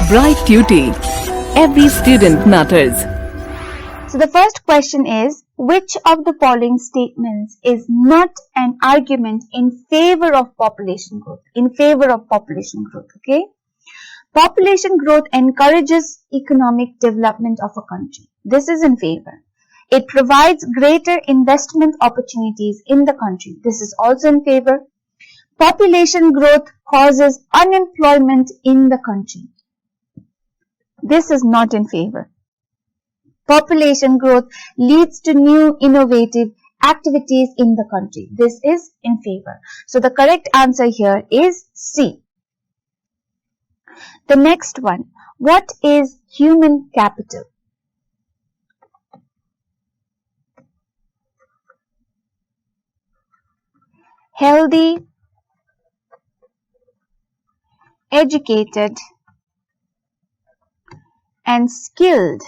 Bright Tuty. Every student matters. So the first question is, which of the following statements is not an argument in favor of population growth? In favor of population growth, okay? Population growth encourages economic development of a country. This is in favor. It provides greater investment opportunities in the country. This is also in favor. Population growth causes unemployment in the country. This is not in favor. Population growth leads to new innovative activities in the country. This is in favor. So the correct answer here is C. The next one, what is human capital? Healthy, educated, and skilled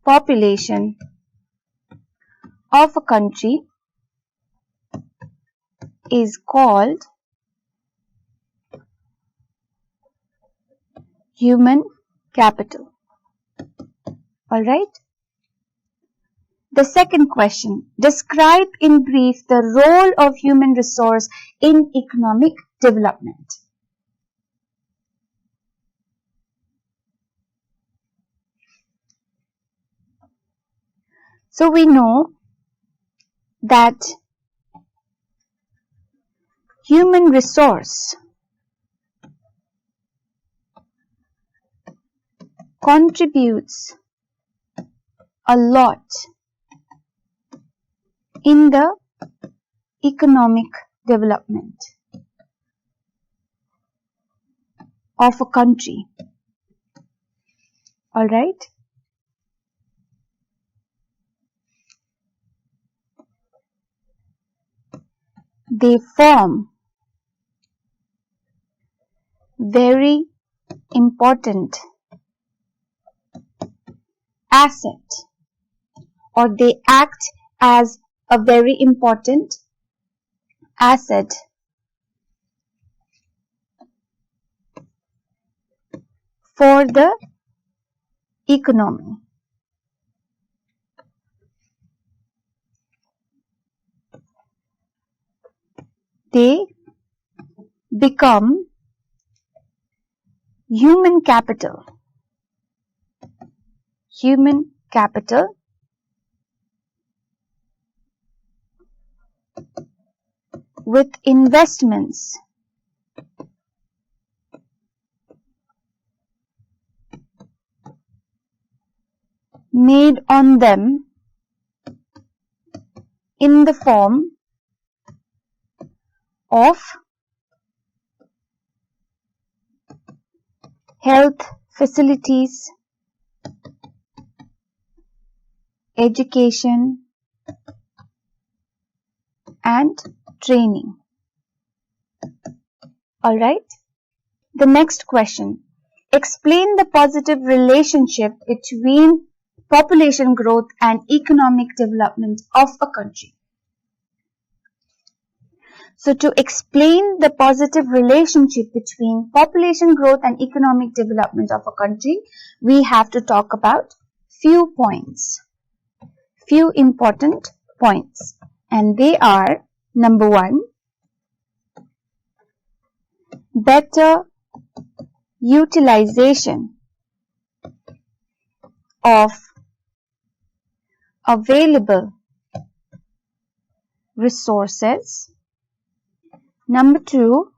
population of a country is called human capital. Alright? The second question, describe in brief the role of human resource in economic development. So we know that human resource contributes a lot in the economic development of a country. Alright? They form very important asset, or they act as a very important asset for the economy. They become human capital. Human capital with investments made on them in the form of health facilities, education, and training. Alright? The next question. Explain the positive relationship between population growth and economic development of a country. So to explain the positive relationship between population growth and economic development of a country, we have to talk about few points. Few important points. And they are, number one, better utilization of available resources. Number two,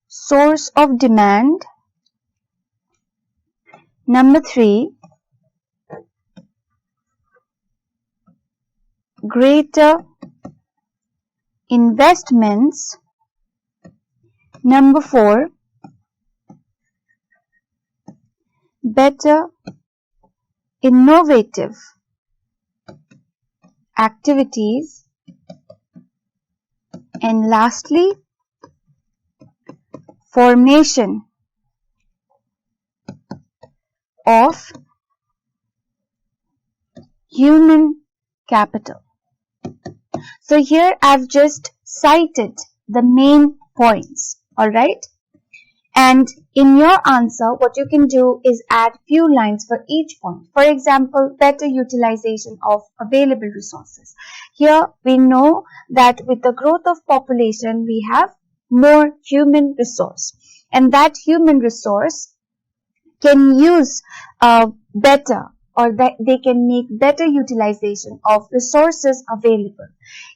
source of demand. Number three, greater investments. Number four, better innovative activities. And lastly, formation of human capital. So here I've just cited the main points, alright? And in your answer, what you can do is add few lines for each point. For example, better utilization of available resources. Here we know that with the growth of population, we have more human resource. And that human resource can use better, or that they can make better utilization of resources available.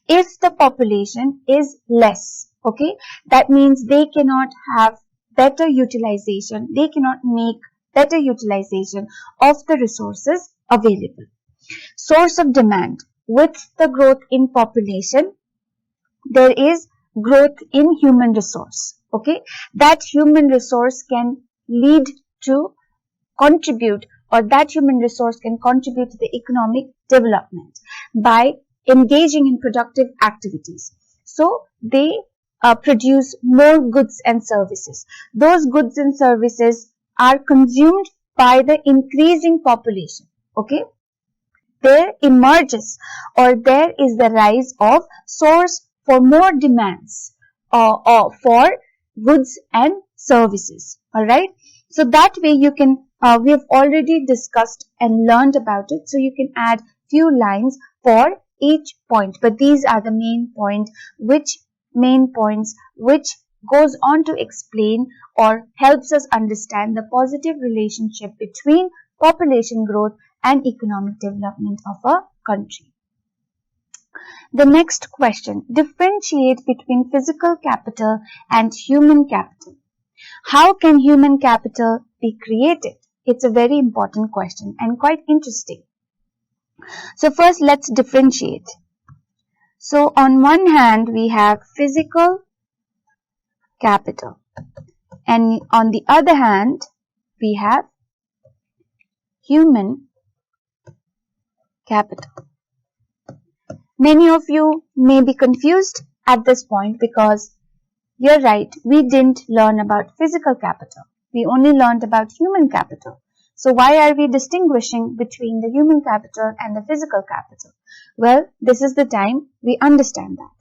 If the population is less, okay, that means they cannot have better utilization, they cannot make better utilization of the resources available. Source of demand. With the growth in population, there is growth in human resource, okay. That human resource can lead to contribute, or that human resource can contribute to the economic development by engaging in productive activities. So they produce more goods and services. Those goods and services are consumed by the increasing population, okay. There emerges, or there is the rise of source for more demands or for goods and services, alright. So that way you can, we have already discussed and learned about it, so you can add few lines for each point, but these are the main points which goes on to explain or helps us understand the positive relationship between population growth and economic development of a country. The next question, differentiate between physical capital and human capital. How can human capital be created? It's a very important question and quite interesting. So first let's differentiate. So on one hand we have physical capital, and on the other hand we have human capital. Many of you may be confused at this point because you're right, we didn't learn about physical capital. We only learned about human capital. So why are we distinguishing between the human capital and the physical capital? Well, this is the time we understand that.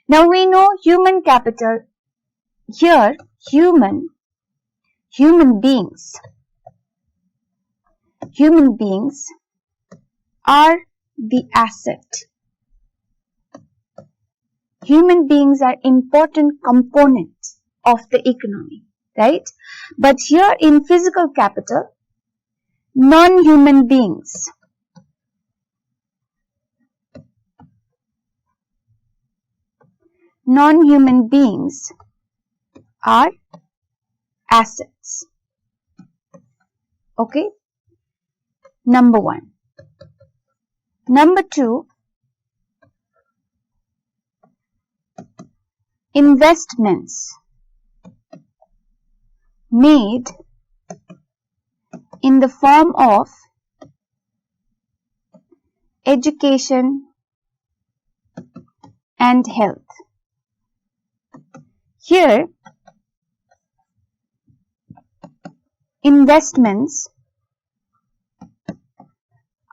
Now we know human capital. Here, human beings are the asset. Human beings are important components of the economy, right? But here in physical capital, non-human beings are assets. Okay? Number one. Number two, investments made in the form of education and health. Here, investments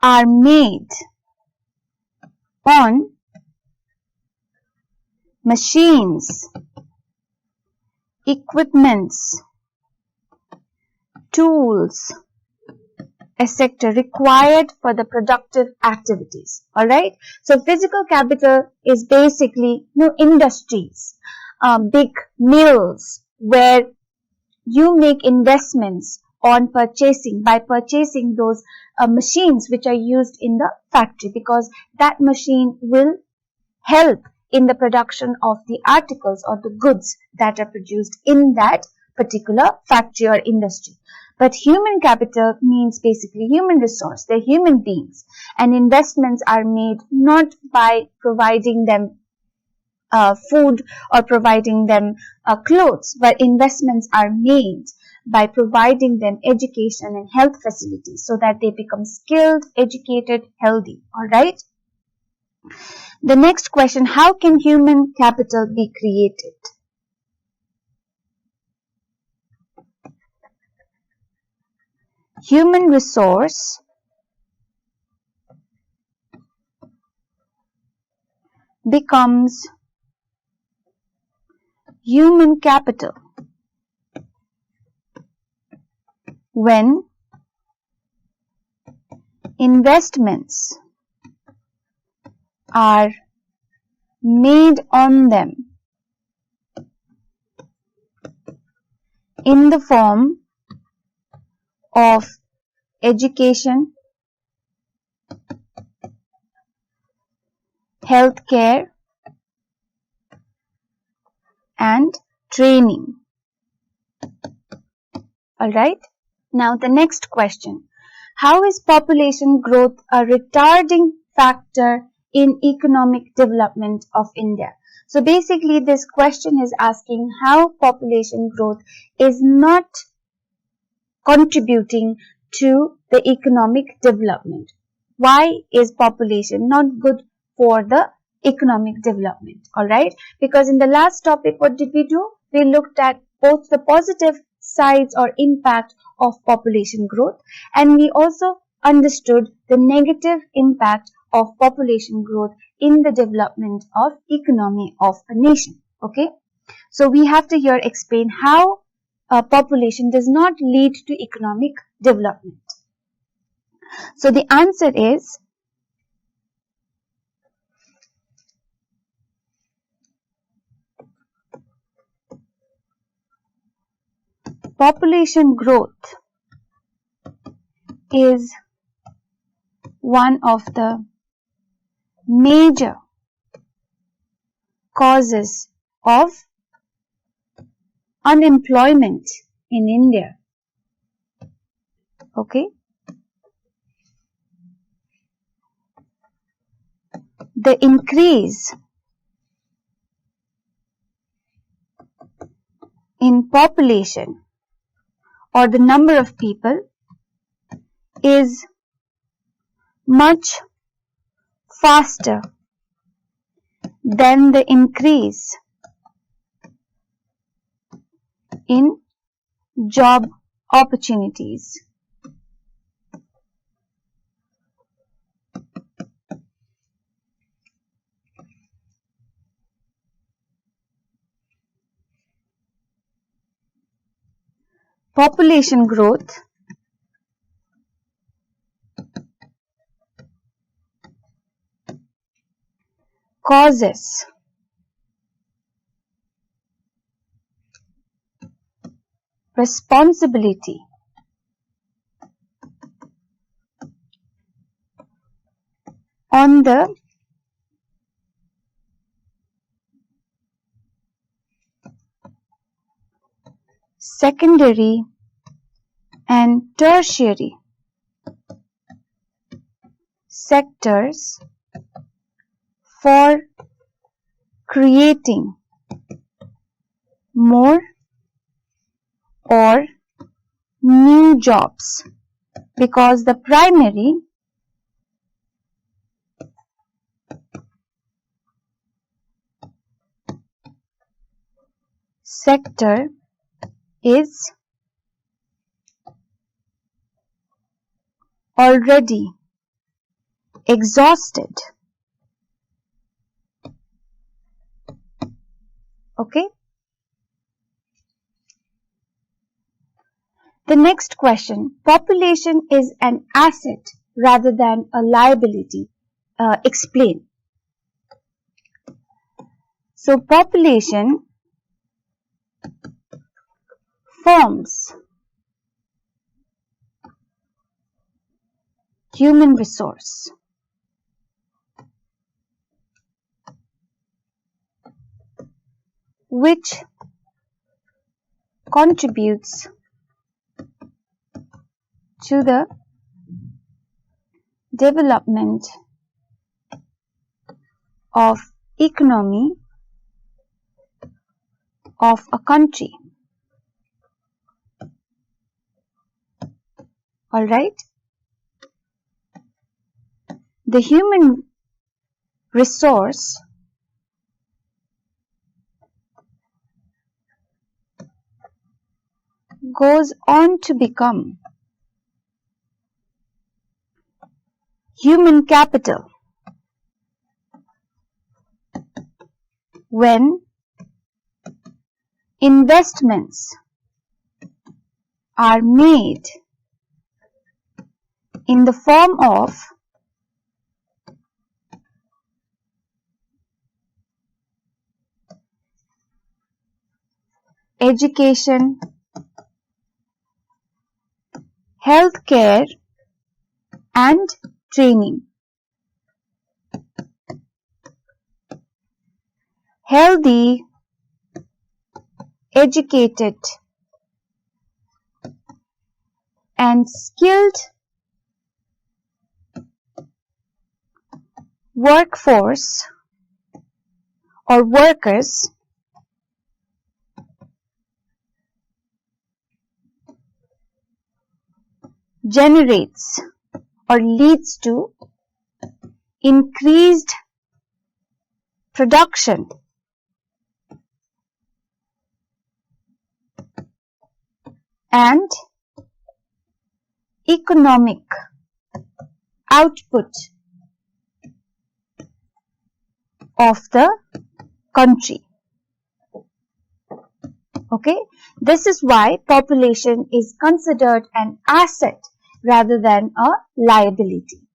are made on machines, equipments, tools, etc. required for the productive activities. Alright? So physical capital is basically industries, big mills where you make investments on by purchasing those machines which are used in the factory, because that machine will help in the production of the articles or the goods that are produced in that particular factory or industry. But human capital means basically human resource. They're human beings, and investments are made not by providing them food or providing them clothes, but investments are made by providing them education and health facilities so that they become skilled, educated, healthy. Alright? The next question, how can human capital be created? Human resource becomes human capital when investments are made on them in the form of education, healthcare, and training. Alright, now the next question. How is population growth a retarding factor in economic development of India? So basically this question is asking how population growth is not contributing to the economic development. Why is population not good for the economic development? Alright, because in the last topic what did we do? We looked at both the positive sides or impact of population growth, and we also understood the negative impact of population growth in the development of economy of a nation. Okay, so we have to here explain how population does not lead to economic development. So the answer is population growth is one of the major causes of unemployment in India. Okay. The increase in population or the number of people is much faster than the increase in job opportunities. Population growth causes responsibility on the secondary and tertiary sectors for creating more or new jobs, because the primary sector is already exhausted. Okay. The next question, population is an asset rather than a liability. Explain. So population forms human resource. Which contributes to the development of economy of a country. All right. The human resource goes on to become human capital when investments are made in the form of education, healthcare, and training. Healthy, educated, and skilled workforce or workers generates or leads to increased production and economic output of the country. Okay, this is why population is considered an asset rather than a liability.